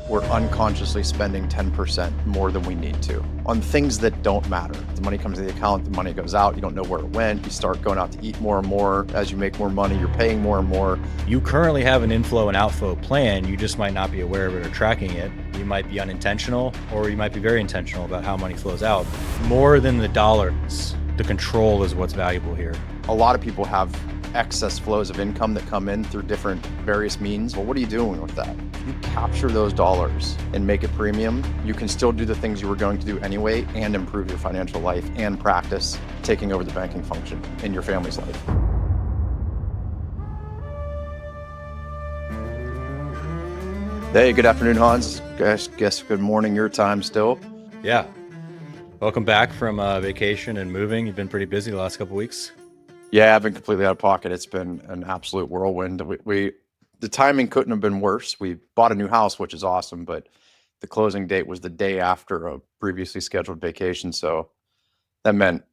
we're unconsciously spending 10% more than we need to on things that don't matter. The money comes in the account, the money goes out, you don't know where it went. You start going out to eat more and more. As you make more money, you're paying more and more. You currently have an inflow and outflow plan. You just might not be aware of it or tracking it. You might be unintentional, or you might be very intentional about how money flows out. More than the dollars, the control is what's valuable here. A lot of people have excess flows of income that come in through different various means. Well, what are you doing with that? If you capture those dollars and make it premium, you can still do the things you were going to do anyway and improve your financial life and practice taking over the banking function in your family's life. Hey, good afternoon, Hans. Guess good morning your time still. Yeah. Welcome back from vacation and moving. You've been pretty busy the last couple of weeks. Yeah, I've been completely out of pocket. It's been an absolute whirlwind. The timing couldn't have been worse. We bought a new house, which is awesome, but the closing date was the day after a previously scheduled vacation. So that meant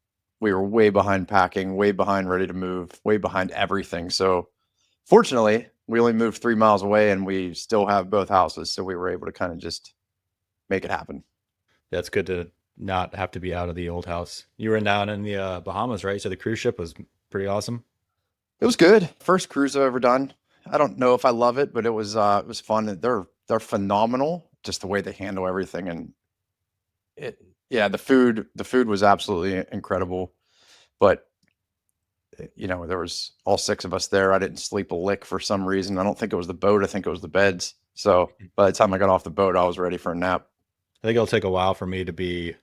we were way behind packing, way behind ready to move, way behind everything. So fortunately, we only moved 3 miles away and we still have both houses. So we were able to kind of just make it happen. That's good to not have to be out of the old house. You were down in the Bahamas, right? So the cruise ship was pretty awesome. It was good. First cruise I've ever done. I don't know if I love it, but it was fun. They're phenomenal, just the way they handle everything. And yeah, the food was absolutely incredible. But there was all 6 of us there. I didn't sleep a lick for some reason. I don't think it was the boat. I think it was the beds. So by the time I got off the boat, I was ready for a nap. I think it'll take a while for me to be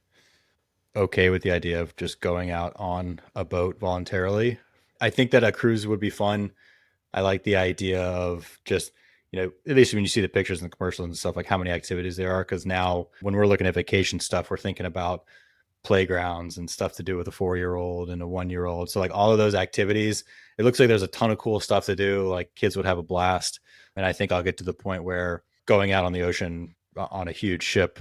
okay with the idea of just going out on a boat voluntarily. I think that a cruise would be fun. I like the idea of just, at least when you see the pictures and the commercials and stuff, like how many activities there are. Because now when we're looking at vacation stuff, we're thinking about playgrounds and stuff to do with a 4-year-old and a 1-year-old. So like all of those activities, it looks like there's a ton of cool stuff to do. Like kids would have a blast. And I think I'll get to the point where going out on the ocean on a huge ship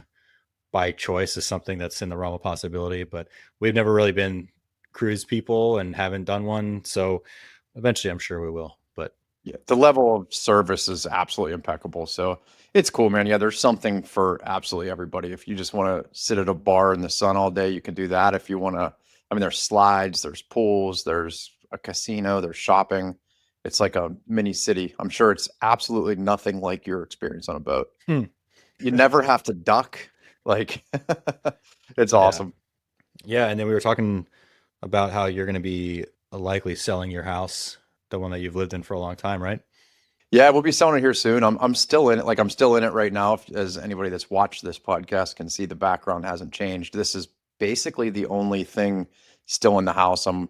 by choice is something that's in the realm of possibility. But we've never really been cruise people and haven't done one. So eventually I'm sure we will. But yeah, the level of service is absolutely impeccable. So it's cool, man. Yeah, there's something for absolutely everybody. If you just want to sit at a bar in the sun all day, you can do that. If you want to, there's slides, there's pools, there's a casino, there's shopping. It's like a mini city. I'm sure it's absolutely nothing like your experience on a boat. You never have to duck. Like, it's awesome. Yeah. And then we were talking about how you're going to be likely selling your house, the one that you've lived in for a long time, right? Yeah, we'll be selling it here soon. I'm still in it. Like I'm still in it right now. As anybody that's watched this podcast can see, the background hasn't changed. This is basically the only thing still in the house. I'm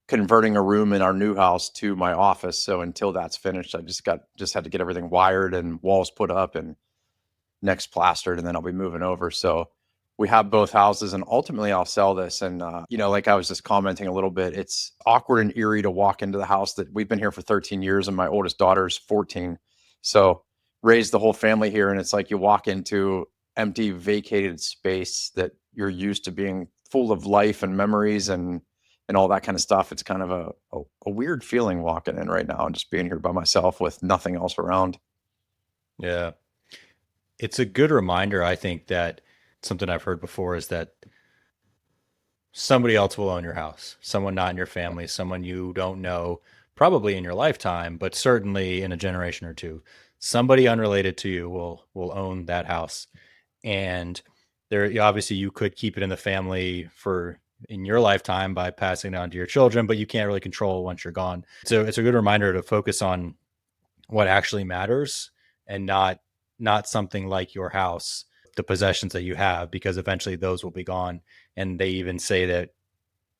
converting a room in our new house to my office. So until that's finished, I just had to get everything wired and walls put up and next plastered, and then I'll be moving over. So we have both houses, and ultimately I'll sell this. And like I was just commenting a little bit, it's awkward and eerie to walk into the house that we've been here for 13 years, and my oldest daughter's 14. So raised the whole family here, and it's like you walk into empty, vacated space that you're used to being full of life and memories and all that kind of stuff. It's kind of a weird feeling walking in right now and just being here by myself with nothing else around. Yeah. It's a good reminder, I think, that something I've heard before is that somebody else will own your house, someone not in your family, someone you don't know, probably in your lifetime, but certainly in a generation or two. Somebody unrelated to you will own that house. And there obviously you could keep it in the family for in your lifetime by passing it on to your children, but you can't really control it once you're gone. So it's a good reminder to focus on what actually matters and not something like your house, the possessions that you have, because eventually those will be gone. And they even say that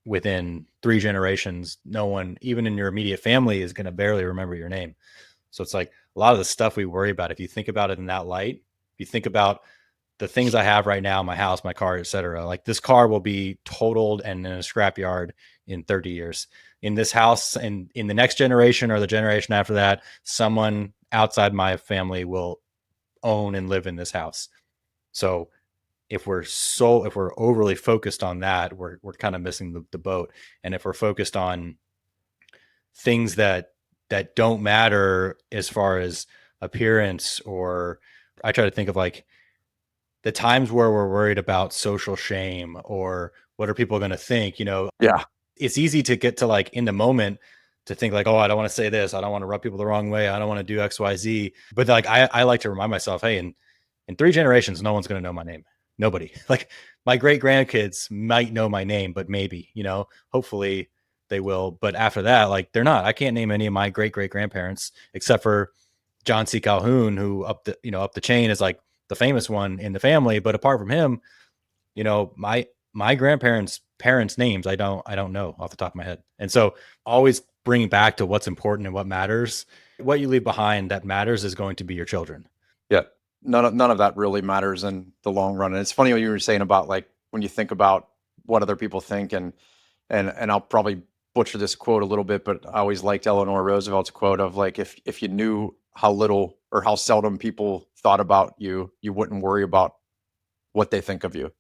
within 3 generations, no one, even in your immediate family, is going to barely remember your name. So it's like a lot of the stuff we worry about, if you think about it in that light, if you think about the things I have right now, my house, my car, etc., like this car will be totaled and in a scrapyard in 30 years. In this house and in the next generation or the generation after that, someone outside my family will own and live in this house. So if we're overly focused on that, we're kind of missing the boat. And if we're focused on things that don't matter as far as appearance or I try to think of like the times where we're worried about social shame or what are people going to think, Yeah. it's easy to get to like in the moment to think like, oh, I don't want to say this. I don't want to rub people the wrong way. I don't want to do X, Y, Z. But like, I like to remind myself, hey, in 3 generations, no one's going to know my name. Nobody. Like my great grandkids might know my name, but maybe, hopefully they will. But after that, like they're not. I can't name any of my great great grandparents except for John C. Calhoun, who up the chain is like the famous one in the family. But apart from him, my grandparents' parents' names I don't know off the top of my head. And so always bringing back to what's important and what matters. What you leave behind that matters is going to be your children. Yeah. None of that really matters in the long run. And it's funny what you were saying about like when you think about what other people think, and I'll probably butcher this quote a little bit, but I always liked Eleanor Roosevelt's quote of like if you knew how little or how seldom people thought about you, you wouldn't worry about what they think of you.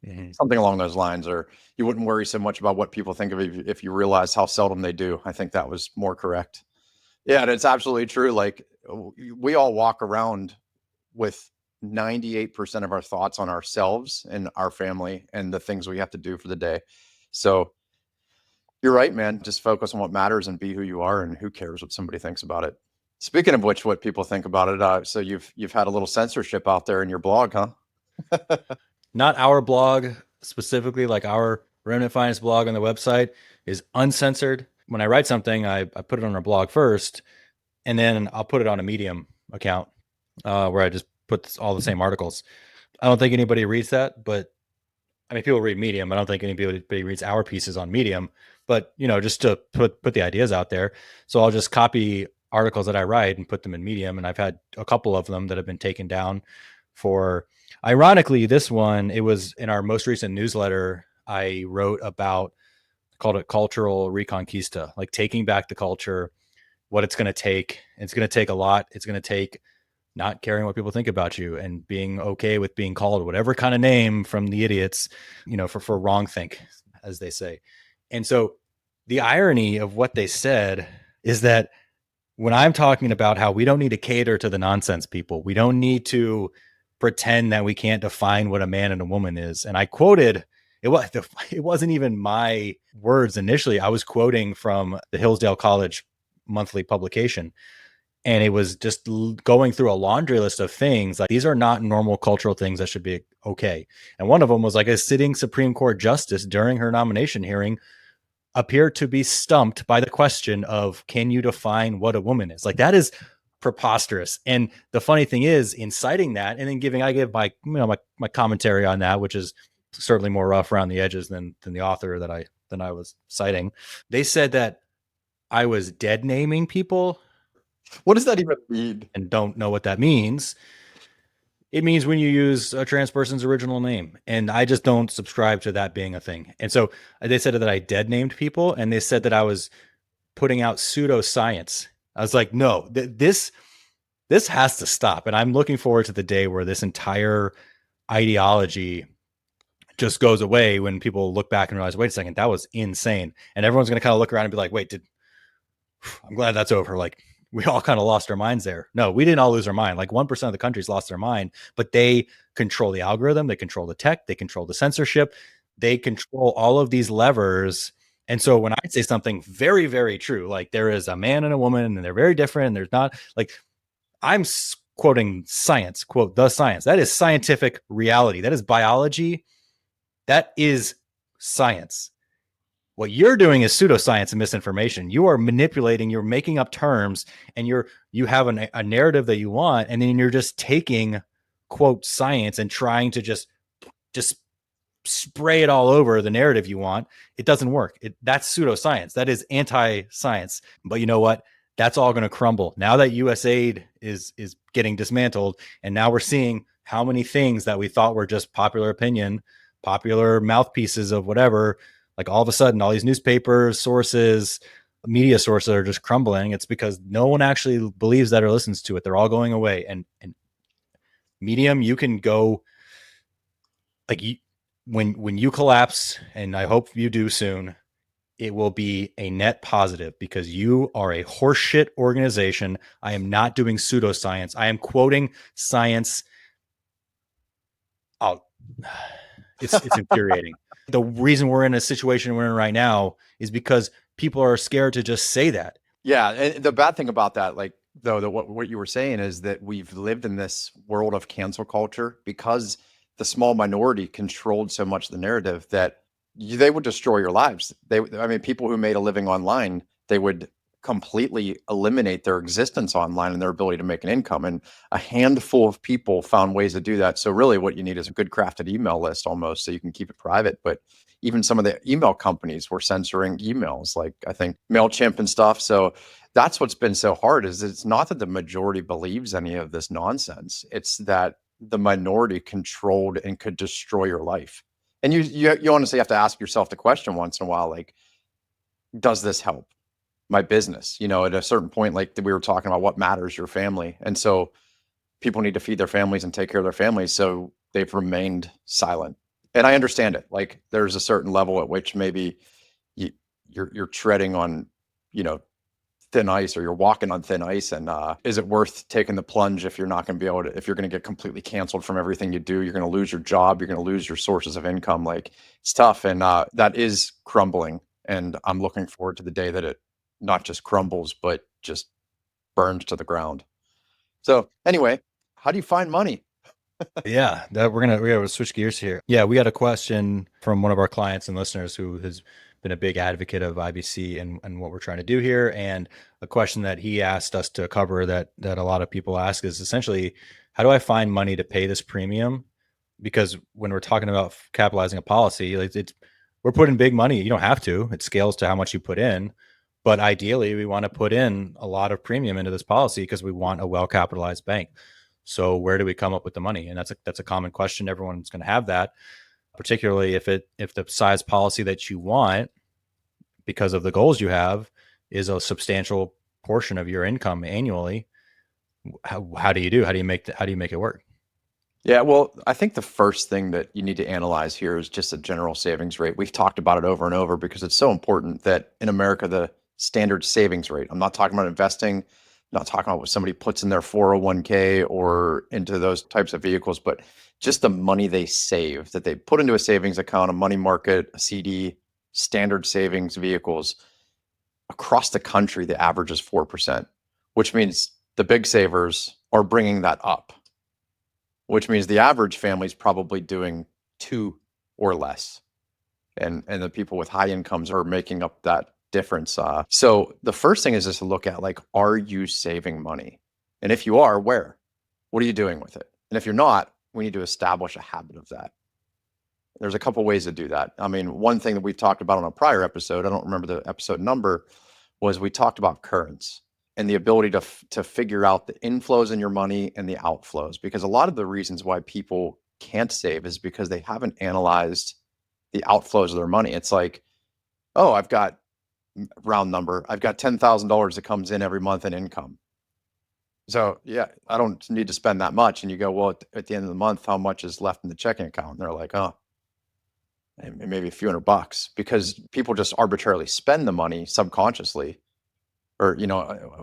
Mm-hmm. Something along those lines, or you wouldn't worry so much about what people think of you if you realize how seldom they do. I think that was more correct. Yeah, and it's absolutely true. Like we all walk around with 98% of our thoughts on ourselves and our family and the things we have to do for the day. So you're right, man. Just focus on what matters and be who you are, and who cares what somebody thinks about it. Speaking of which, what people think about it. So you've had a little censorship out there in your blog, huh? Not our blog specifically, like our Remnant Finance blog on the website is uncensored. When I write something, I put it on our blog first, and then I'll put it on a Medium account where I just put all the same articles. I don't think anybody reads that, but I mean, people read Medium. I don't think anybody reads our pieces on Medium, but just to put the ideas out there. So I'll just copy articles that I write and put them in Medium, and I've had a couple of them that have been taken down for. Ironically, this one, it was in our most recent newsletter I wrote about, called it cultural reconquista, like taking back the culture, what it's going to take. It's going to take a lot. It's going to take not caring what people think about you and being okay with being called whatever kind of name from the idiots, for wrong think, as they say. And so the irony of what they said is that when I'm talking about how we don't need to cater to the nonsense people, we don't need to pretend that we can't define what a man and a woman is. And I quoted, it wasn't even my words initially. I was quoting from the Hillsdale College monthly publication, and it was just going through a laundry list of things like these are not normal cultural things that should be okay. And one of them was like a sitting Supreme Court justice during her nomination hearing appeared to be stumped by the question of, can you define what a woman is? Like that is preposterous. And the funny thing is, in citing that and then I give my commentary on that, which is certainly more rough around the edges than the author than I was citing. They said that I was dead naming people What does that even mean? and don't know what that means. It means when you use a trans person's original name. And I just don't subscribe to that being a thing. And so they said that I dead named people, and they said that I was putting out pseudoscience. I was like, no, this has to stop. And I'm looking forward to the day where this entire ideology just goes away, when people look back and realize, wait a second, that was insane. And everyone's going to kind of look around and be like, wait, I'm glad that's over. Like we all kind of lost our minds there. No, we didn't all lose our mind. Like 1% of the country's lost their mind, but they control the algorithm. They control the tech. They control the censorship. They control all of these levers. And so when I say something very, very true, like there is a man and a woman and they're very different, and there's not, like, I'm quoting science, quote, the science. That is scientific reality. That is biology. That is science. What you're doing is pseudoscience and misinformation. You are manipulating, you're making up terms, and you have a narrative that you want, and then you're just taking quote science and trying to just spray it all over the narrative you want. It doesn't work. That's pseudoscience. That is anti-science. But you know what? That's all going to crumble now that USAID is getting dismantled, and now we're seeing how many things that we thought were just popular opinion, popular mouthpieces of whatever, like all of a sudden all these newspapers, sources, media sources are just crumbling. It's because no one actually believes that or listens to it. They're all going away. And Medium, you can go, like, when you collapse, and I hope you do soon, it will be a net positive because you are a horseshit organization. I am not doing pseudoscience. I am quoting science. Oh, it's infuriating. The reason we're in a situation we're in right now is because people are scared to just say that. Yeah, and the bad thing about that, like though, what you were saying is that we've lived in this world of cancel culture because the small minority controlled so much of the narrative that they would destroy your lives. I mean, people who made a living online, they would completely eliminate their existence online and their ability to make an income. And a handful of people found ways to do that. So really, what you need is a good crafted email list, almost, so you can keep it private. But even some of the email companies were censoring emails, like I think MailChimp and stuff. So that's what's been so hard, is it's not that the majority believes any of this nonsense. It's that the minority controlled and could destroy your life. And you honestly have to ask yourself the question once in a while, like, does this help my business? At a certain point, like we were talking about, what matters, your family. And so people need to feed their families and take care of their families. So they've remained silent. And I understand it. Like, there's a certain level at which maybe you, you're treading on, you know, thin ice, or you're walking on thin ice. And is it worth taking the plunge if you're not going to be able to, if you're going to get completely canceled from everything you do, you're going to lose your job, you're going to lose your sources of income. Like, it's tough. And that is crumbling. And I'm looking forward to the day that it not just crumbles, but just burns to the ground. So anyway, how do you find money? Yeah, that we're gonna switch gears here. Yeah, we got a question from one of our clients and listeners who has been a big advocate of IBC and what we're trying to do here. And a question that he asked us to cover that a lot of people ask is essentially, how do I find money to pay this premium? Because when we're talking about capitalizing a policy, like we're putting big money. You don't have to. It scales to how much you put in. But ideally, we want to put in a lot of premium into this policy because we want a well capitalized bank. So where do we come up with the money? And that's a common question. Everyone's going to have that, particularly if the size policy that you want, because of the goals you have, is a substantial portion of your income annually. How do you do? How do you make it work? Yeah, well, I think the first thing that you need to analyze here is just a general savings rate. We've talked about it over and over because it's so important that in America, the standard savings rate, I'm not talking about investing, I'm not talking about what somebody puts in their 401k or into those types of vehicles, but just the money they save, that they put into a savings account, a money market, a CD, standard savings vehicles. Across the country, the average is 4%, which means the big savers are bringing that up, which means the average family is probably doing two or less. And the people with high incomes are making up that difference. So the first thing is just to look at, like, are you saving money? And if you are, where? What are you doing with it? And if you're not, we need to establish a habit of that. There's a couple ways to do that. I mean, one thing that we've talked about on a prior episode, I don't remember the episode number, was we talked about currents and the ability to figure out the inflows in your money and the outflows. Because a lot of the reasons why people can't save is because they haven't analyzed the outflows of their money. It's like, oh, I've got, round number, I've got $10,000 that comes in every month in income. So yeah, I don't need to spend that much. And you go, well, at the end of the month, how much is left in the checking account? And they're like, oh, maybe a few $100, because people just arbitrarily spend the money subconsciously, or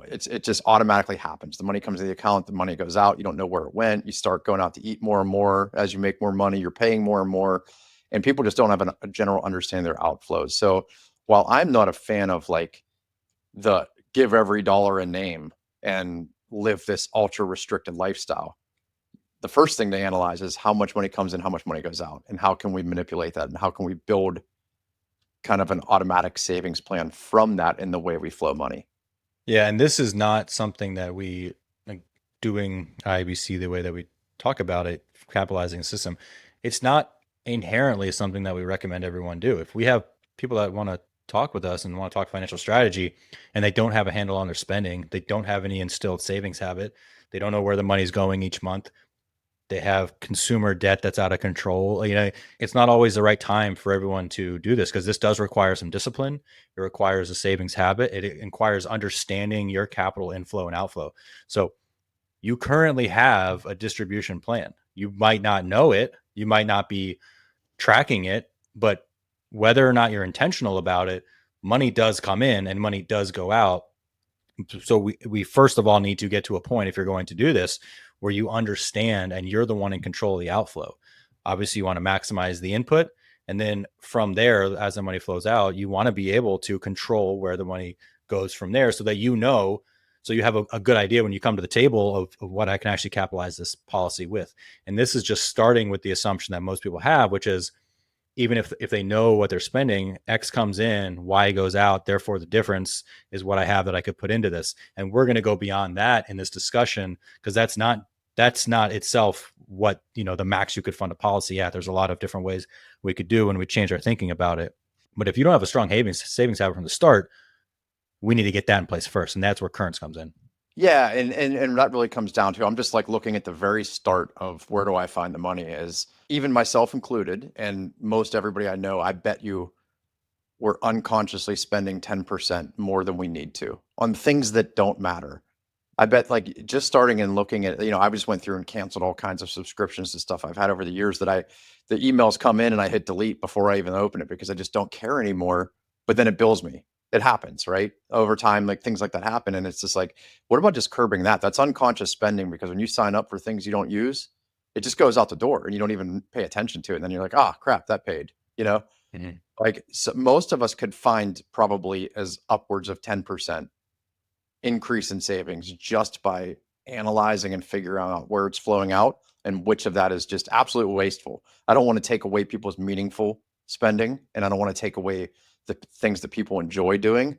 it just automatically happens. The money comes to the account, the money goes out, you don't know where it went. You start going out to eat more and more. As you make more money, you're paying more and more, and people just don't have a general understanding of their outflows. So while I'm not a fan of, like, the give every dollar a name and live this ultra restricted lifestyle, the first thing to analyze is how much money comes in, how much money goes out, and how can we manipulate that, and how can we build kind of an automatic savings plan from that in the way we flow money. Yeah, and this is not something that we like doing IBC the way that we talk about it, capitalizing a system. It's not inherently something that we recommend everyone do. If we have people that want to talk with us and want to talk financial strategy and they don't have a handle on their spending, they don't have any instilled savings habit, they don't know where the money's going each month, they have consumer debt that's out of control. It's not always the right time for everyone to do this because this does require some discipline. It requires a savings habit. It requires understanding your capital inflow and outflow. So you currently have a distribution plan. You might not know it. You might not be tracking it, but whether or not you're intentional about it, money does come in and money does go out. So we first of all need to get to a point, if you're going to do this, where you understand and you're the one in control of the outflow. Obviously, you want to maximize the input. And then from there, as the money flows out, you want to be able to control where the money goes from there so that so you have a good idea when you come to the table of what I can actually capitalize this policy with. And this is just starting with the assumption that most people have, which is even if they know what they're spending, X comes in, Y goes out. Therefore, the difference is what I have that I could put into this. And we're going to go beyond that in this discussion because that's not itself what the max you could fund a policy at. There's a lot of different ways we could do when we change our thinking about it. But if you don't have a strong savings habit from the start, we need to get that in place first, and that's where currents comes in. Yeah, and that really comes down to I'm just like looking at the very start of where do I find the money, as even myself included, and most everybody I know, I bet you we're unconsciously spending 10% more than we need to on things that don't matter. I bet like just starting and looking at, I just went through and canceled all kinds of subscriptions to stuff I've had over the years the emails come in and I hit delete before I even open it because I just don't care anymore. But then it bills me. It happens, right? Over time, like things like that happen. And it's just like, what about just curbing that? That's unconscious spending because when you sign up for things you don't use, it just goes out the door and you don't even pay attention to it. And then you're like, ah, crap, that paid, Mm-hmm. like so most of us could find probably as upwards of 10% increase in savings just by analyzing and figuring out where it's flowing out and which of that is just absolutely wasteful. I don't want to take away people's meaningful spending and I don't want to take away the things that people enjoy doing,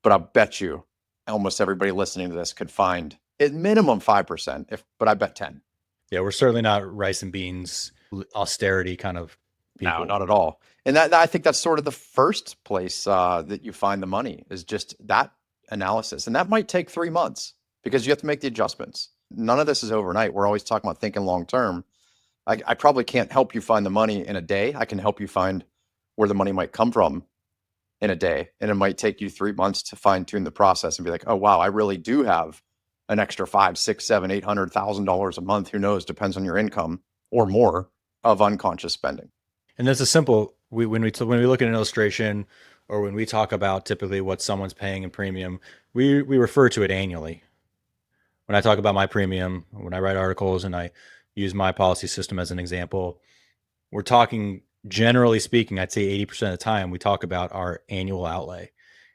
but I bet you almost everybody listening to this could find at minimum 5% but I bet 10. Yeah, we're certainly not rice and beans austerity kind of No, people. not at all. And I think that's sort of the first place that you find the money is just that analysis. And that might take 3 months because you have to make the adjustments. None of this is overnight. We're always talking about thinking long term. I probably can't help you find the money in a day. I can help you find where the money might come from in a day. And it might take you 3 months to fine tune the process and be like, oh, wow, I really do have an extra five, six, seven, $800,000 a month. Who knows? Depends on your income or more of unconscious spending. And that's a simple. When we look at an illustration, or when we talk about typically what someone's paying in premium, we refer to it annually. When I talk about my premium, when I write articles and I use my policy system as an example, we're talking, generally speaking, I'd say 80% of the time we talk about our annual outlay.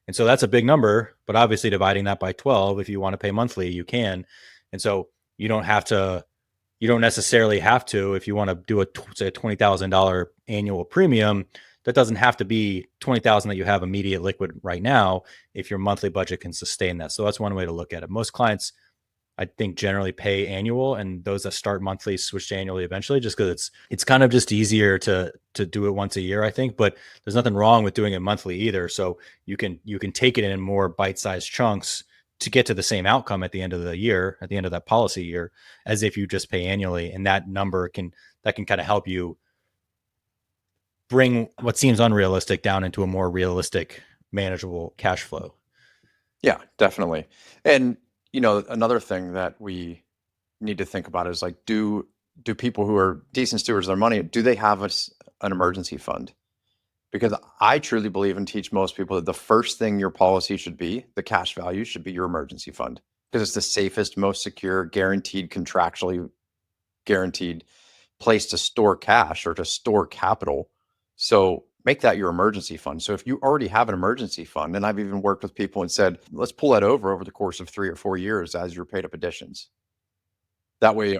And so that's a big number, but obviously dividing that by 12, if you want to pay monthly, you can. And so you don't have to you don't necessarily have to, if you want to do say a $20,000 annual premium, that doesn't have to be 20,000 that you have immediate liquid right now if your monthly budget can sustain that. So that's one way to look at it. Most clients, I think, generally pay annual, and those that start monthly switch to annually eventually, just because it's kind of just easier to do it once a year, I think. But there's nothing wrong with doing it monthly either. So you can take it in more bite-sized chunks to get to the same outcome at the end of the year, at the end of that policy year, as if you just pay annually. And that number can kind of help you bring what seems unrealistic down into a more realistic, manageable cash flow. Yeah, definitely. And another thing that we need to think about is like, do people who are decent stewards of their money, do they have an emergency fund? Because I truly believe and teach most people that the first thing your policy should be, the cash value should be your emergency fund, because it's the safest, most secure, guaranteed, contractually guaranteed place to store cash or to store capital. So make that your emergency fund. So if you already have an emergency fund, and I've even worked with people and said, let's pull that over the course of 3 or 4 years as your paid up additions. That way,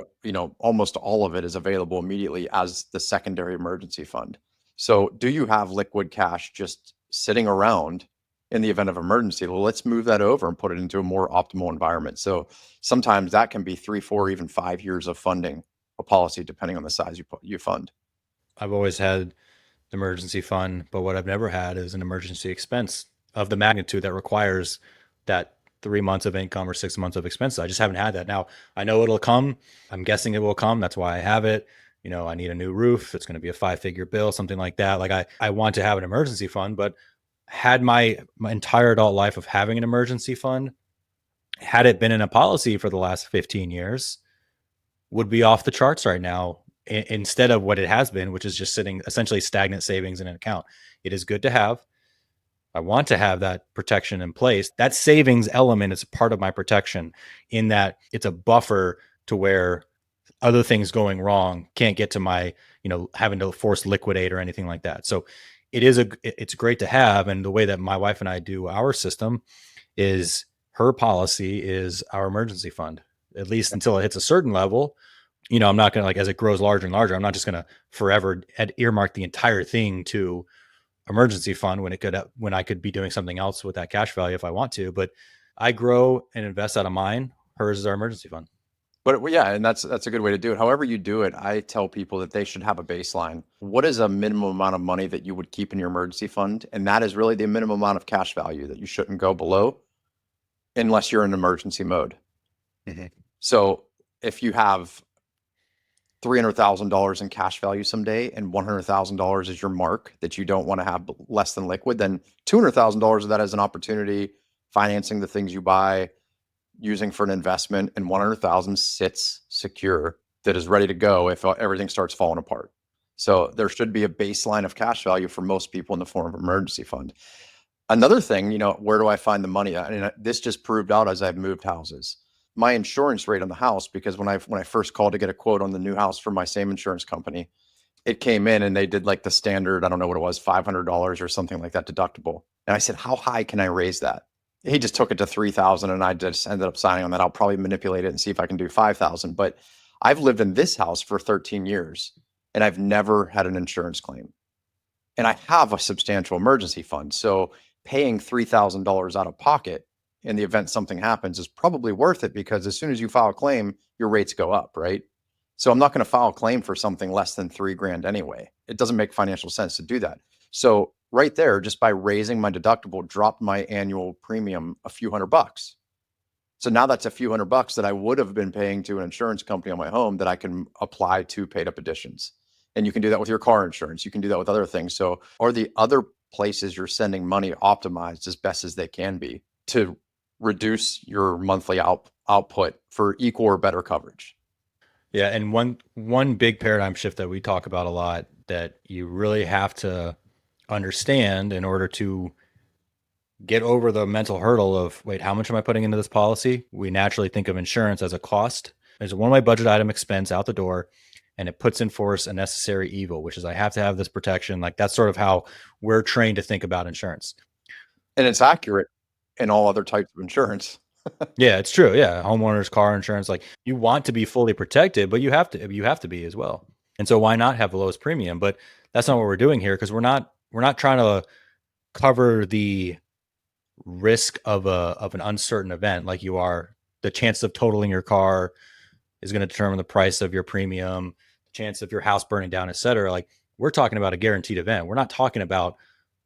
almost all of it is available immediately as the secondary emergency fund. So do you have liquid cash just sitting around in the event of emergency? Well, let's move that over and put it into a more optimal environment. So sometimes that can be 3, 4, even 5 years of funding a policy, depending on the size you fund. I've always had the emergency fund, but what I've never had is an emergency expense of the magnitude that requires that 3 months of income or 6 months of expenses. I just haven't had that. Now I know it'll come. I'm guessing it will come. That's why I have it. I need a new roof. It's going to be a 5-figure bill, something like that. Like I want to have an emergency fund, but had my entire adult life of having an emergency fund, had it been in a policy for the last 15 years, would be off the charts right now instead of what it has been, which is just sitting essentially stagnant savings in an account. It is good to have. I want to have that protection in place. That savings element is part of my protection in that it's a buffer to where other things going wrong can't get to my, having to force liquidate or anything like that. So it's great to have. And the way that my wife and I do our system is her policy is our emergency fund, at least until it hits a certain level. I'm not going to, like, as it grows larger and larger, I'm not just going to forever earmark the entire thing to emergency fund when I could be doing something else with that cash value if I want to. But I grow and invest out of mine. Hers is our emergency fund. But yeah, and that's a good way to do it. However you do it, I tell people that they should have a baseline. What is a minimum amount of money that you would keep in your emergency fund? And that is really the minimum amount of cash value that you shouldn't go below unless you're in emergency mode. Mm-hmm. So if you have $300,000 in cash value someday and $100,000 is your mark that you don't want to have less than liquid, then $200,000 of that is an opportunity, financing the things you buy, using for an investment, and 100,000 sits secure that is ready to go if everything starts falling apart. So there should be a baseline of cash value for most people in the form of emergency fund. Another thing, where do I find the money? I mean, this just proved out as I've moved houses. My insurance rate on the house, because when I first called to get a quote on the new house from my same insurance company, it came in and they did like the standard, I don't know what it was, $500 or something like that deductible. And I said, how high can I raise that? He just took it to 3,000 and I just ended up signing on that. I'll probably manipulate it and see if I can do 5,000. But I've lived in this house for 13 years and I've never had an insurance claim. And I have a substantial emergency fund. So paying $3,000 out of pocket in the event something happens is probably worth it, because as soon as you file a claim, your rates go up, right? So I'm not going to file a claim for something less than $3,000 anyway. It doesn't make financial sense to do that. So right there, just by raising my deductible, dropped my annual premium a few $100. So now that's a few $100 that I would have been paying to an insurance company on my home that I can apply to paid up additions. And you can do that with your car insurance. You can do that with other things. So are the other places you're sending money optimized as best as they can be to reduce your monthly output for equal or better coverage? Yeah, and one big paradigm shift that we talk about a lot that you really have to understand in order to get over the mental hurdle of, wait, how much am I putting into this policy? We naturally think of insurance as a cost. There's a one way budget item expense out the door, and it puts in force a necessary evil, which is I have to have this protection. Like, that's sort of how we're trained to think about insurance. And it's accurate in all other types of insurance. Yeah, it's true. Yeah, homeowners, car insurance, like, you want to be fully protected, but you have to be as well. And so why not have the lowest premium? But that's not what we're doing here, because we're not trying to cover the risk of an uncertain event like you are. The chance of totaling your car is going to determine the price of your premium, the chance of your house burning down, et cetera. Like, we're talking about a guaranteed event. We're not talking about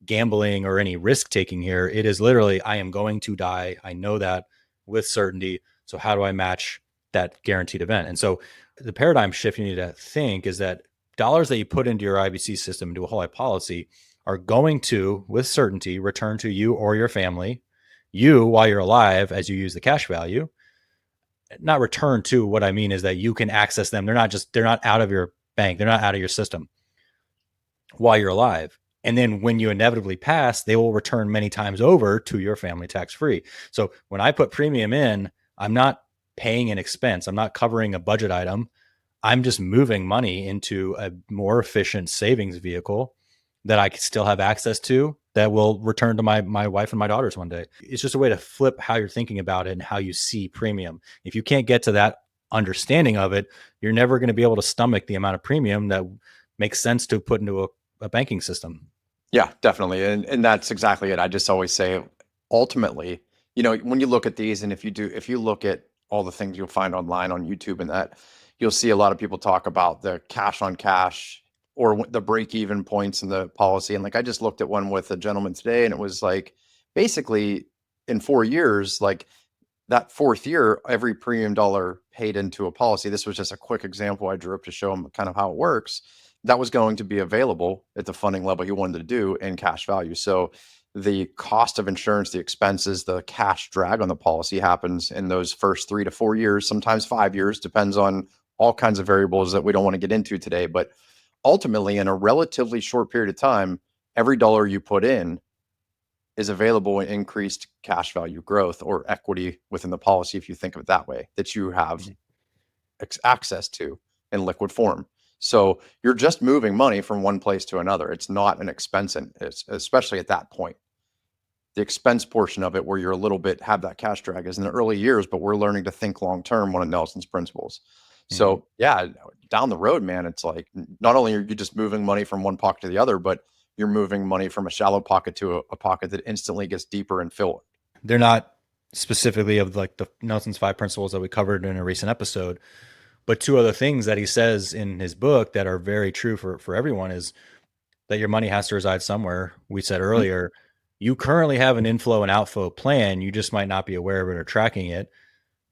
gambling or any risk taking here. It is literally, I am going to die. I know that with certainty. So how do I match that guaranteed event? And so the paradigm shift you need to think is that dollars that you put into your IBC system, into a whole life policy, are going to, with certainty, return to you or your family, you while you're alive, as you use the cash value. Not return to, what I mean is that you can access them. They're not out of your bank. They're not out of your system while you're alive. And then when you inevitably pass, they will return many times over to your family tax free. So when I put premium in, I'm not paying an expense. I'm not covering a budget item. I'm just moving money into a more efficient savings vehicle that I still have access to, that will return to my wife and my daughters one day. It's just a way to flip how you're thinking about it and how you see premium. If you can't get to that understanding of it, you're never going to be able to stomach the amount of premium that makes sense to put into a banking system. Yeah, definitely. And that's exactly it. I just always say, ultimately, when you look at these, and if you look at all the things you'll find online on YouTube and that, you'll see a lot of people talk about the cash on cash or the break even points in the policy. And like, I just looked at one with a gentleman today, and it was like, basically in 4 years, like that fourth year, every premium dollar paid into a policy. This was just a quick example I drew up to show him kind of how it works. That was going to be available at the funding level he wanted to do in cash value. So the cost of insurance, the expenses, the cash drag on the policy happens in those first 3 to 4 years, sometimes 5 years, depends on all kinds of variables that we don't want to get into today. But ultimately, in a relatively short period of time, every dollar you put in is available in increased cash value growth or equity within the policy, if you think of it that way, that you have Mhm. access to in liquid form. So you're just moving money from one place to another. It's not an expense, especially at that point. The expense portion of it, where you're a little bit have that cash drag, is in the early years, but we're learning to think long term, one of Nelson's principles. Mhm. So yeah, down the road, man, it's like not only are you just moving money from one pocket to the other, but you're moving money from a shallow pocket to a pocket that instantly gets deeper and filled. They're not specifically of like the Nelson's five principles that we covered in a recent episode, but two other things that he says in his book that are very true for everyone is that your money has to reside somewhere. We said Mhm. earlier, you currently have an inflow and outflow plan. You just might not be aware of it or tracking it.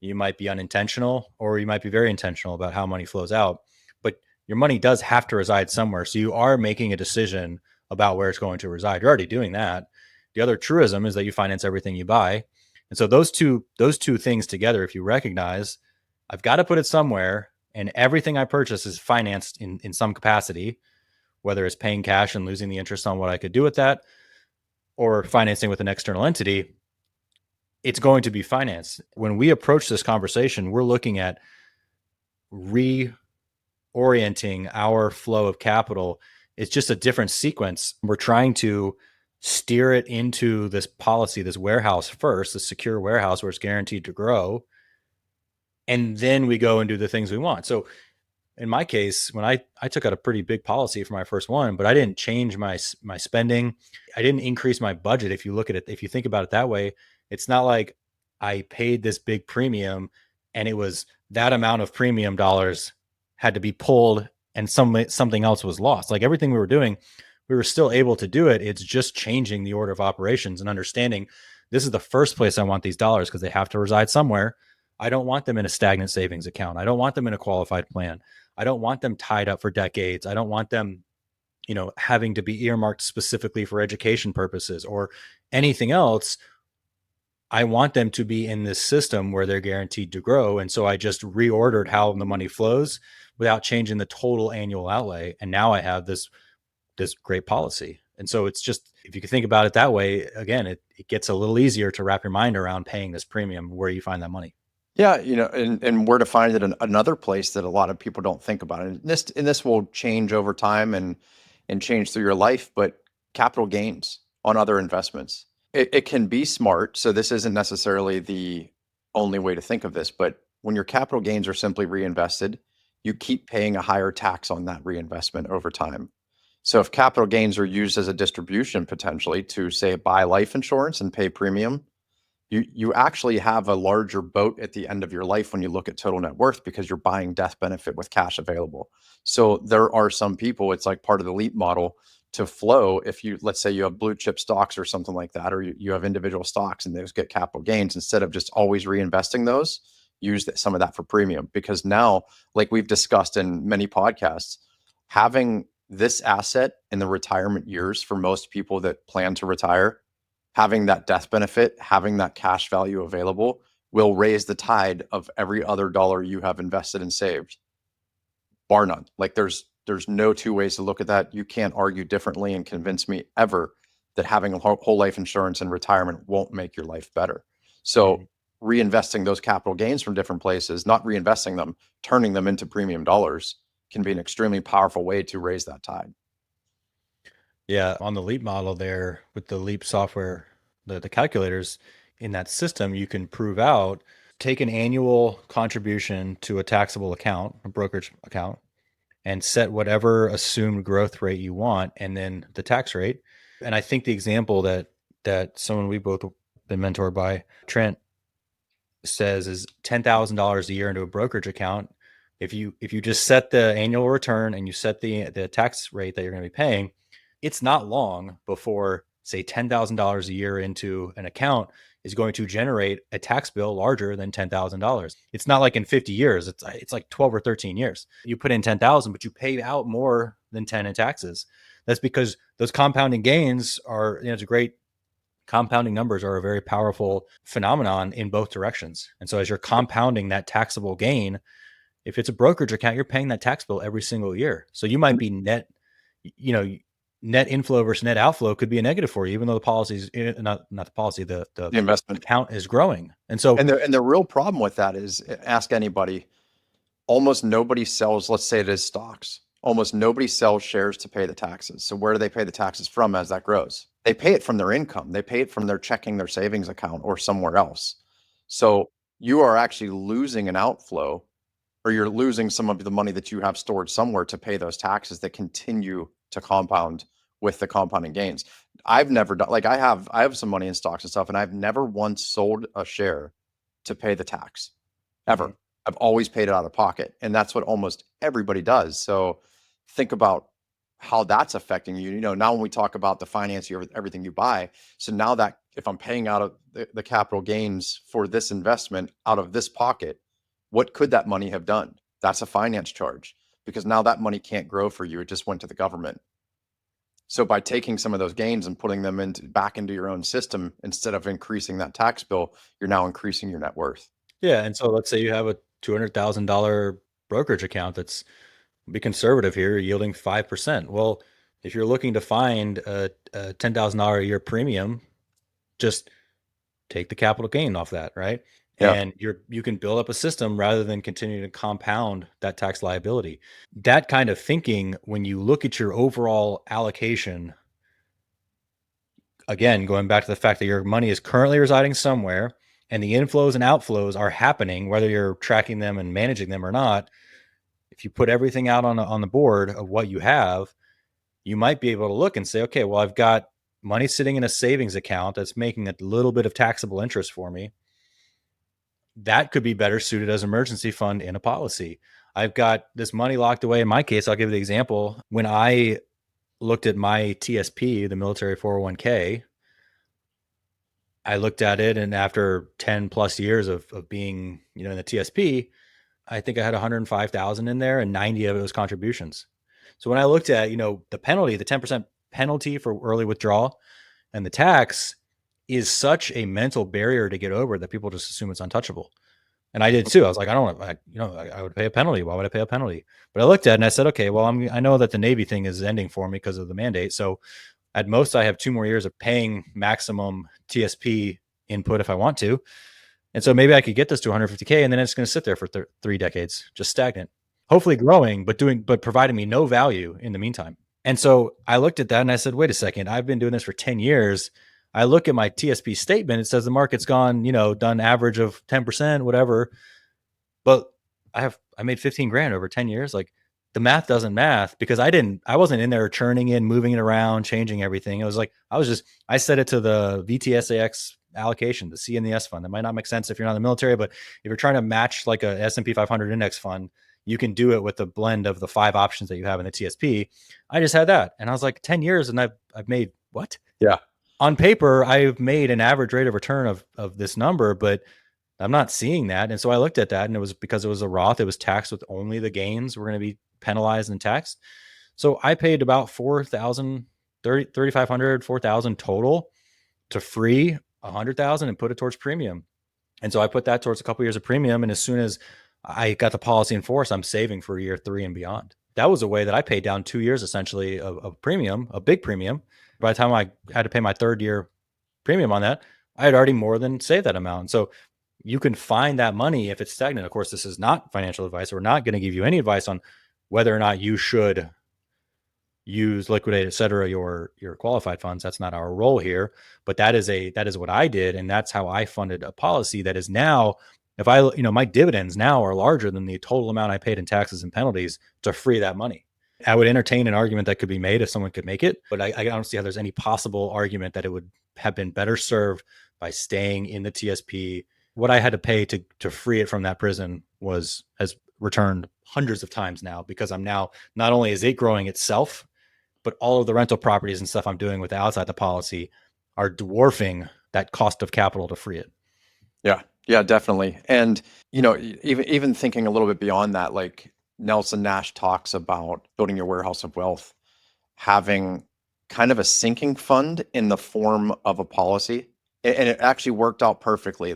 You might be unintentional or you might be very intentional about how money flows out. But your money does have to reside somewhere. So you are making a decision about where it's going to reside. You're already doing that. The other truism is that you finance everything you buy. And so those two things together, if you recognize, I've got to put it somewhere, and everything I purchase is financed in some capacity, whether it's paying cash and losing the interest on what I could do with that, or financing with an external entity, it's going to be financed. When we approach this conversation, we're looking at reorienting our flow of capital. It's just a different sequence. We're trying to steer it into this policy, this warehouse first, the secure warehouse where it's guaranteed to grow. And then we go and do the things we want. So in my case, when I took out a pretty big policy for my first one, but I didn't change my spending. I didn't increase my budget. If you look at it, if you think about it that way, it's not like I paid this big premium and it was that amount of premium dollars had to be pulled and something else was lost. Like everything we were doing, we were still able to do it. It's just changing the order of operations and understanding this is the first place I want these dollars because they have to reside somewhere. I don't want them in a stagnant savings account. I don't want them in a qualified plan. I don't want them tied up for decades. I don't want them, having to be earmarked specifically for education purposes or anything else. I want them to be in this system where they're guaranteed to grow. And so I just reordered how the money flows without changing the total annual outlay. And now I have this great policy. And so it's just, if you can think about it that way, again, it gets a little easier to wrap your mind around paying this premium where you find that money. Yeah, and where to find it in another place that a lot of people don't think about. And this will change over time and change through your life, but capital gains on other investments. It can be smart. So this isn't necessarily the only way to think of this, but when your capital gains are simply reinvested, you keep paying a higher tax on that reinvestment over time. So if capital gains are used as a distribution potentially to say buy life insurance and pay premium, you actually have a larger boat at the end of your life when you look at total net worth because you're buying death benefit with cash available. So there are some people, it's like part of the leap model to flow. If you, let's say you have blue chip stocks or something like that, or you have individual stocks and those get capital gains, instead of just always reinvesting those, use some of that for premium. Because now, like we've discussed in many podcasts, having this asset in the retirement years for most people that plan to retire, having that death benefit, having that cash value available will raise the tide of every other dollar you have invested and saved, bar none. Like there's no two ways to look at that. You can't argue differently and convince me ever that having a whole life insurance and retirement won't make your life better. So Mhm. reinvesting those capital gains from different places, not reinvesting them, turning them into premium dollars can be an extremely powerful way to raise that tide. Yeah, on the Leap model there with the Leap software, the calculators in that system, you can prove out, take an annual contribution to a taxable account, a brokerage account, and set whatever assumed growth rate you want, and then the tax rate. And I think the example that someone we both been mentored by, Trent, says is $10,000 a year into a brokerage account. If you just set the annual return and you set the tax rate that you're going to be paying, it's not long before, say, $10,000 a year into an account is going to generate a tax bill larger than $10,000. It's not like in 50 years. It's like 12 or 13 years. You put in 10,000, but you pay out more than 10 in taxes. That's because those compounding gains are, it's a great, compounding numbers are a very powerful phenomenon in both directions. And so as you're compounding that taxable gain, if it's a brokerage account, you're paying that tax bill every single year. So you might be net, you know, net inflow versus net outflow could be a negative for you, even though the policy's not the policy, the The investment. account is growing. And so, And the real problem with that is, ask anybody, almost nobody sells, let's say it is stocks. Almost nobody sells shares to pay the taxes. So where do they pay the taxes from as that grows? They pay it from their income. They pay it from their checking, their savings account, or somewhere else. So you are actually losing an outflow, or you're losing some of the money that you have stored somewhere to pay those taxes that continue to compound with the compounding gains. I've never done, like, I have some money in stocks and stuff, and I've never once sold a share to pay the tax mhm. ever. I've always paid it out of pocket, and that's what almost everybody does. So think about how that's affecting you. Now when we talk about the financing of everything you buy, so now that if I'm paying out of the capital gains for this investment out of this pocket, what could that money have done? That's a finance charge, because now that money can't grow for you. It just went to the government. So by taking some of those gains and putting them back into your own system, instead of increasing that tax bill, you're now increasing your net worth. Yeah. And so let's say you have a $200,000 brokerage account that's, be conservative here, yielding 5%. Well, if you're looking to find a $10,000 a year premium, just take the capital gain off that, right? Yeah. And you can build up a system rather than continuing to compound that tax liability. That kind of thinking, when you look at your overall allocation, again, going back to the fact that your money is currently residing somewhere and the inflows and outflows are happening, whether you're tracking them and managing them or not. If you put everything out on the board of what you have, you might be able to look and say, okay, well, I've got money sitting in a savings account that's making a little bit of taxable interest for me. That could be better suited as an emergency fund in a policy. I've got this money locked away. In my case, I'll give you the example. When I looked at my TSP, the military 401k, I looked at it, and after 10 plus years of being, in the TSP, I think I had 105,000 in there, and 90 of it was contributions. So when I looked at, the penalty, the 10% penalty for early withdrawal and the tax is such a mental barrier to get over that people just assume it's untouchable. And I did too. I was like, I don't want, I would pay a penalty. Why would I pay a penalty? But I looked at it and I said, okay, well, I know that the Navy thing is ending for me because of the mandate. So at most, I have 2 more years of paying maximum TSP input if I want to. And so maybe I could get this to 150K, and then it's going to sit there for 3 decades, just stagnant, hopefully growing, but providing me no value in the meantime. And so I looked at that and I said, wait a second, I've been doing this for 10 years. I look at my TSP statement. It says the market's gone, done average of 10%, whatever. But I made 15 grand over 10 years. Like, the math doesn't math, because I wasn't in there churning in, moving it around, changing everything. It was like, I set it to the VTSAX allocation, the C and the S fund. That might not make sense if you're not in the military, but if you're trying to match like a S&P 500 index fund, you can do it with the blend of the 5 options that you have in the TSP. I just had that, and I was like, 10 years, and I've made what? Yeah. On paper, I've made an average rate of return of this number, but I'm not seeing that. And so I looked at that, and it was because it was a Roth. It was taxed with only the gains were going to be penalized and taxed. So I paid about 4,000, 3,500, 4,000 total to free 100,000 and put it towards premium. And so I put that towards a couple of years of premium. And as soon as I got the policy in force, I'm saving for year 3 and beyond. That was a way that I paid down 2 years essentially of premium, a big premium. By the time I had to pay my 3rd year premium on that, I had already more than saved that amount. So you can find that money if it's stagnant. Of course, this is not financial advice. We're not going to give you any advice on whether or not you should use, liquidate, et cetera, your qualified funds. That's not our role here, but that is what I did. And that's how I funded a policy that is now, if my dividends now are larger than the total amount I paid in taxes and penalties to free that money. I would entertain an argument that could be made if someone could make it, but I don't see how there's any possible argument that it would have been better served by staying in the TSP. What I had to pay to free it from that prison has returned hundreds of times now, because I'm now, not only is it growing itself, but all of the rental properties and stuff I'm doing with outside the policy are dwarfing that cost of capital to free it. Yeah. Yeah, definitely. And, even thinking a little bit beyond that, like Nelson Nash talks about building your warehouse of wealth, having kind of a sinking fund in the form of a policy. And it actually worked out perfectly.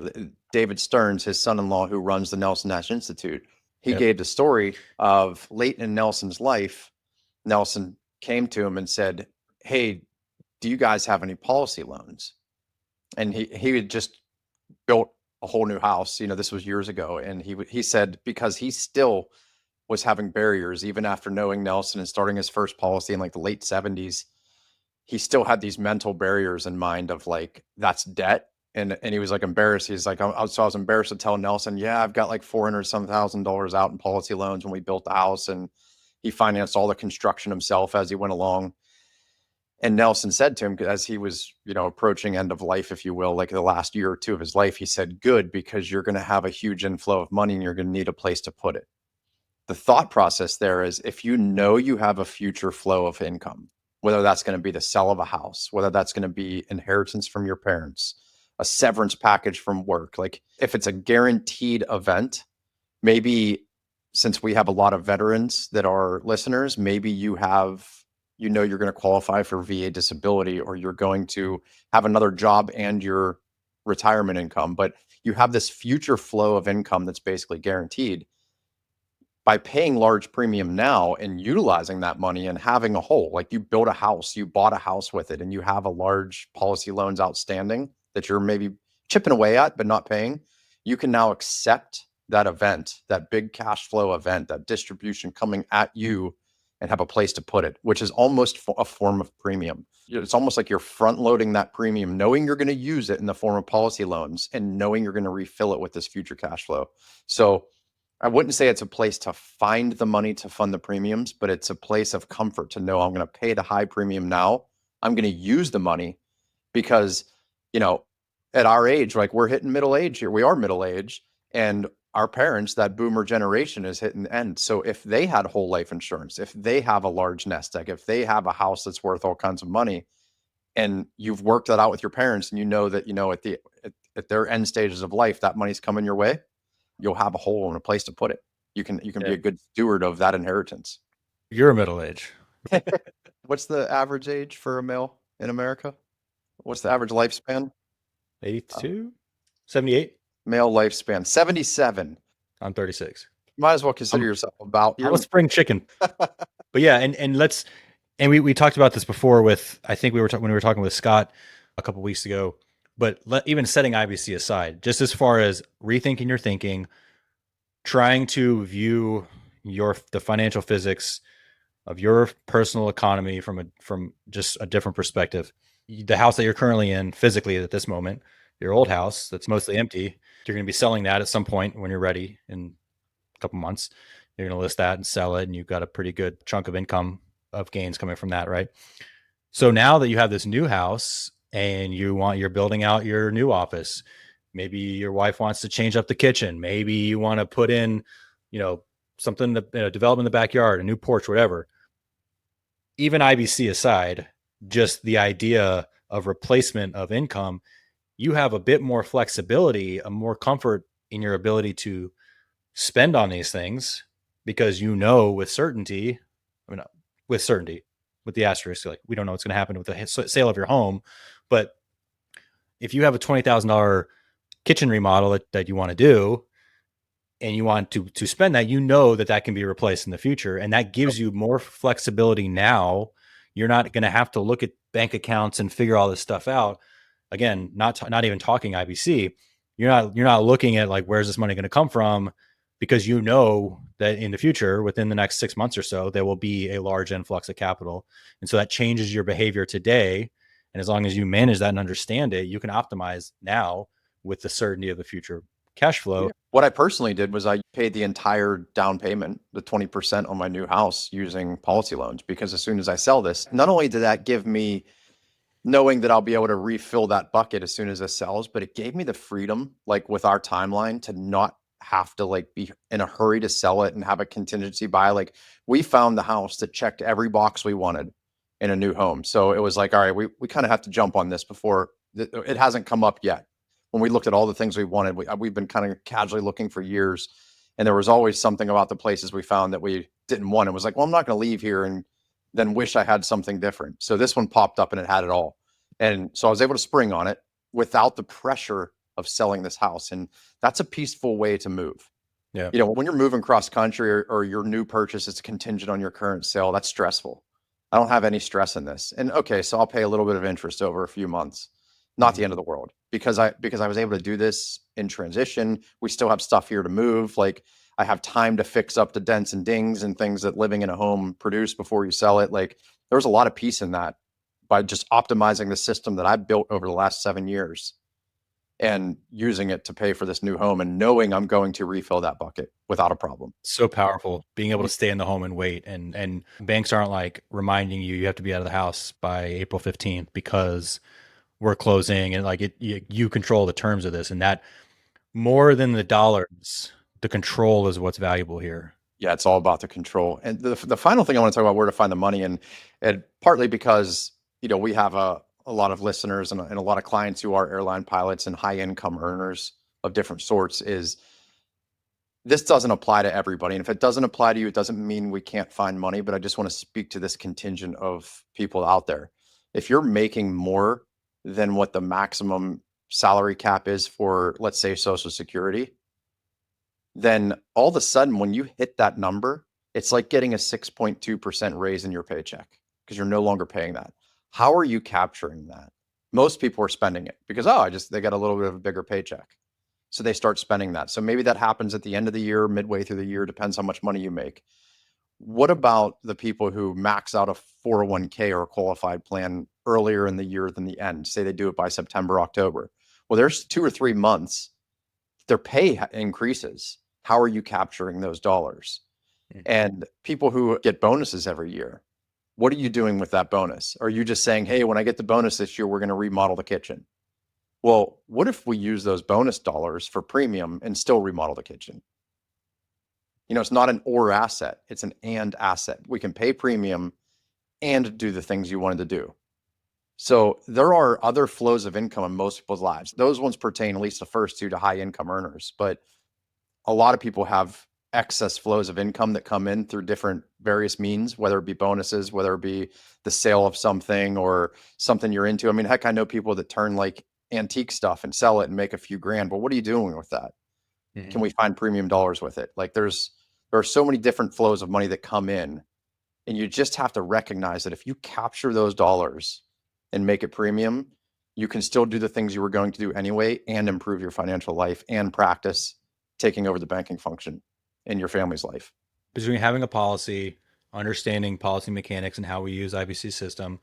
David Stearns, his son-in-law, who runs the Nelson Nash Institute, he Yep. gave the story of late in Nelson's life. Nelson came to him and said, hey, do you guys have any policy loans? And he had just built a whole new house. This was years ago, and he said because he still was having barriers even after knowing Nelson and starting his first policy in like the late 70s. He still had these mental barriers in mind of like that's debt. And he was like embarrassed. He's like, so I was embarrassed to tell Nelson, yeah, I've got like 400 some $1,000 out in policy loans when we built the house, and he financed all the construction himself as he went along. And Nelson said to him, as he was, approaching end of life, if you will, like the last year or two of his life, he said, good, because you're going to have a huge inflow of money and you're going to need a place to put it. The thought process there is if you know you have a future flow of income, whether that's going to be the sale of a house, whether that's going to be inheritance from your parents, a severance package from work, like if it's a guaranteed event, maybe since we have a lot of veterans that are listeners, maybe you're going to qualify for VA disability, or you're going to have another job and your retirement income, but you have this future flow of income that's basically guaranteed. By paying large premium now and utilizing that money and having a hole, like you built a house, you bought a house with it, and you have a large policy loans outstanding that you're maybe chipping away at, but not paying, you can now accept that event, that big cash flow event, that distribution coming at you, and have a place to put it, which is almost a form of premium. It's almost like you're front loading that premium, knowing you're going to use it in the form of policy loans and knowing you're going to refill it with this future cash flow. So I wouldn't say it's a place to find the money to fund the premiums, but it's a place of comfort to know I'm going to pay the high premium now. I'm going to use the money because, you know, at our age, like we're hitting middle age here, we are middle age, and our parents, that boomer generation, is hitting the end. So if they had whole life insurance, if they have a large nest egg, if they have a house that's worth all kinds of money, and you've worked that out with your parents, and you know that, at their end stages of life, that money's coming your way, you'll have a hole and a place to put it. You can be Yeah. a good steward of that inheritance. You're middle age. What's the average age for a male in America? What's the average lifespan? Uh, 82? 78? Male lifespan 77. I'm 36. Might as well consider I'm yourself about I'm a your. spring chicken. But yeah, and we talked about this before with, I think when we were talking with Scott a couple weeks ago, but even setting IBC aside, just as far as rethinking your thinking, trying to view the financial physics of your personal economy from just a different perspective. The house that you're currently in physically at this moment, your old house that's mostly empty, you're going to be selling that at some point when you're ready in a couple months. You're going to list that and sell it, and you've got a pretty good chunk of income of gains coming from that, right? So now that you have this new house and you're building out your new office, maybe your wife wants to change up the kitchen, maybe you want to put in, something to develop in the backyard, a new porch, whatever. Even IBC aside, just the idea of replacement of income, you have a bit more flexibility, a more comfort in your ability to spend on these things because with certainty, I mean, with certainty, with the asterisk, like we don't know what's going to happen with the sale of your home, but if you have a $20,000 kitchen remodel that you want to do, and you want to spend that, that can be replaced in the future, and that gives you more flexibility now. You're not going to have to look at bank accounts and figure all this stuff out. Again, not even talking IBC. You're not looking at like, where's this money going to come from, because you know that in the future, within the next 6 months or so, there will be a large influx of capital, and so that changes your behavior today. And as long as you manage that and understand it, you can optimize now with the certainty of the future cash flow. Yeah. What I personally did was I paid the entire down payment, the 20% on my new house, using policy loans, because as soon as I sell this, not only did that give me knowing that I'll be able to refill that bucket as soon as it sells, but it gave me the freedom, like with our timeline, to not have to like be in a hurry to sell it and have a contingency buy. Like we found the house that checked every box we wanted in a new home. So it was like, all right, we kind of have to jump on this before it hasn't come up yet. When we looked at all the things we wanted, we've been kind of casually looking for years. And there was always something about the places we found that we didn't want. It was like, well, I'm not going to leave here and then wish I had something different. So this one popped up and it had it all. And so I was able to spring on it without the pressure of selling this house. And that's a peaceful way to move. Yeah. When you're moving cross country, or your new purchase is contingent on your current sale, that's stressful. I don't have any stress in this. And okay, so I'll pay a little bit of interest over a few months. Not the Mhm. end of the world because I was able to do this in transition. We still have stuff here to move. Like I have time to fix up the dents and dings and things that living in a home produce before you sell it. Like there's a lot of peace in that by just optimizing the system that I built over the last 7 years and using it to pay for this new home and knowing I'm going to refill that bucket without a problem. So powerful being able to stay in the home and wait, and banks aren't like reminding you you have to be out of the house by April 15th because we're closing, and like you control the terms of this, and that more than the dollars, the control is what's valuable here. Yeah, it's all about the control. And the final thing I want to talk about where to find the money and partly because we have a lot of listeners and a lot of clients who are airline pilots and high income earners of different sorts is this doesn't apply to everybody. And if it doesn't apply to you, it doesn't mean we can't find money. But I just want to speak to this contingent of people out there. If you're making more than what the maximum salary cap is for, let's say, Social Security, then all of a sudden, when you hit that number, it's like getting a 6.2% raise in your paycheck because you're no longer paying that. How are you capturing that? Most people are spending it because, oh, they got a little bit of a bigger paycheck. So they start spending that. So maybe that happens at the end of the year, midway through the year, depends how much money you make. What about the people who max out a 401k or a qualified plan earlier in the year than the end? Say they do it by September, October. Well, there's 2 or 3 months their pay increases. How are you capturing those dollars? Mhm. And people who get bonuses every year, what are you doing with that bonus? Are you just saying, hey, when I get the bonus this year, we're going to remodel the kitchen? Well, what if we use those bonus dollars for premium and still remodel the kitchen? It's not an or asset, it's an and asset. We can pay premium and do the things you wanted to do. So there are other flows of income in most people's lives. Those ones pertain, at least the first two, to high income earners. But a lot of people have excess flows of income that come in through different various means, whether it be bonuses, whether it be the sale of something or something you're into. I mean, heck, I know people that turn like antique stuff and sell it and make a few grand. But what are you doing with that? Can Mhm. we find premium dollars with it? Like there are so many different flows of money that come in, and you just have to recognize that if you capture those dollars and make it premium, you can still do the things you were going to do anyway and improve your financial life and practice taking over the banking function in your family's life. Between having a policy, understanding policy mechanics and how we use IBC system,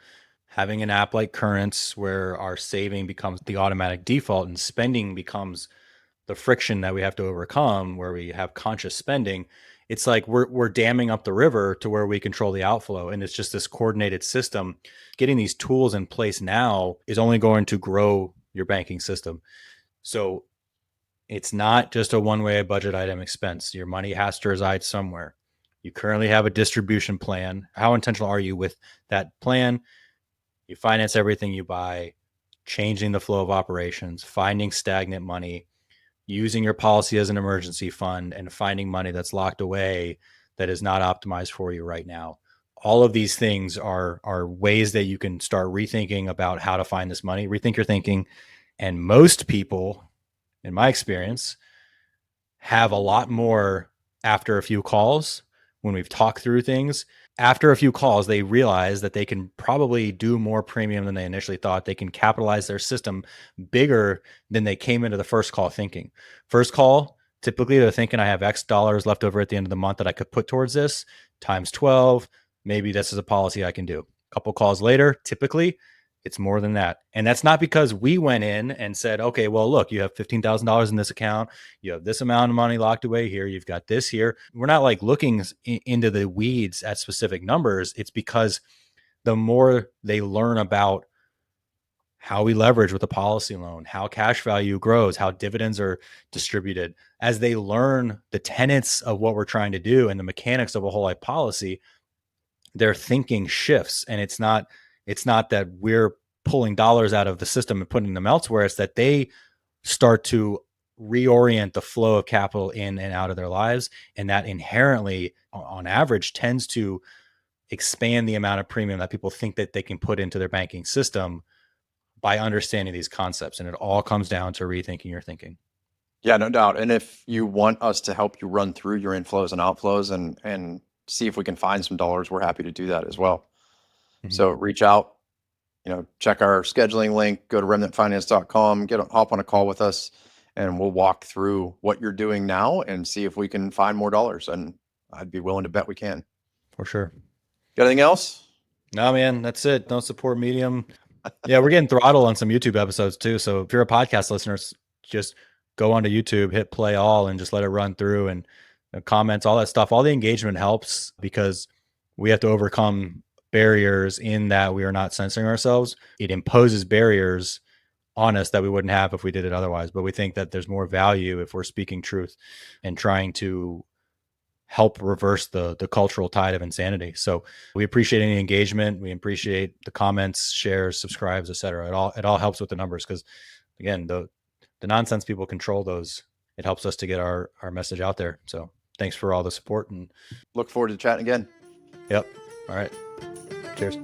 having an app like Currents where our saving becomes the automatic default and spending becomes the friction that we have to overcome, where we have conscious spending, it's like we're damming up the river to where we control the outflow, and it's just this coordinated system. Getting these tools in place now is only going to grow your banking system. So it's not just a one-way budget item expense. Your money has to reside somewhere. You currently have a distribution plan. How intentional are you with that plan? You finance everything you buy, changing the flow of operations, finding stagnant money, using your policy as an emergency fund, and finding money that's locked away that is not optimized for you right now. All of these things are ways that you can start rethinking about how to find this money, rethink your thinking. And most people, in my experience, have a lot more after a few calls when we've talked through things. After a few calls, they realize that they can probably do more premium than they initially thought. They can capitalize their system bigger than they came into the first call thinking. First call, typically they're thinking I have X dollars left over at the end of the month that I could put towards this times 12. Maybe this is a policy I can do. A couple calls later, typically it's more than that. And that's not because we went in and said, okay, well, look, you have $15,000 in this account. You have this amount of money locked away here. You've got this here. We're not like looking into the weeds at specific numbers. It's because the more they learn about how we leverage with a policy loan, how cash value grows, how dividends are distributed, as they learn the tenets of what we're trying to do and the mechanics of a whole life policy, their thinking shifts. And it's not that we're pulling dollars out of the system and putting them elsewhere. It's that they start to reorient the flow of capital in and out of their lives. And that inherently, on average, tends to expand the amount of premium that people think that they can put into their banking system by understanding these concepts. And it all comes down to rethinking your thinking. Yeah, no doubt. And if you want us to help you run through your inflows and outflows and see if we can find some dollars, we're happy to do that as well. So reach out, check our scheduling link, go to remnantfinance.com, hop on a call with us, and we'll walk through what you're doing now and see if we can find more dollars. And I'd be willing to bet we can. For sure. Got anything else? No, man, that's it. Don't support Medium. Yeah, we're getting throttled on some YouTube episodes too. So if you're a podcast listener, just go onto YouTube, hit play all, and just let it run through and comments, all that stuff. All the engagement helps because we have to overcome barriers in that we are not censoring ourselves. It imposes barriers on us that we wouldn't have if we did it otherwise. But we think that there's more value if we're speaking truth and trying to help reverse the cultural tide of insanity. So we appreciate any engagement. We appreciate the comments, shares, subscribes, etc. It all helps with the numbers because again, the nonsense people control those. It helps us to get our message out there. So thanks for all the support and look forward to chatting again. Yep. All right. Cheers.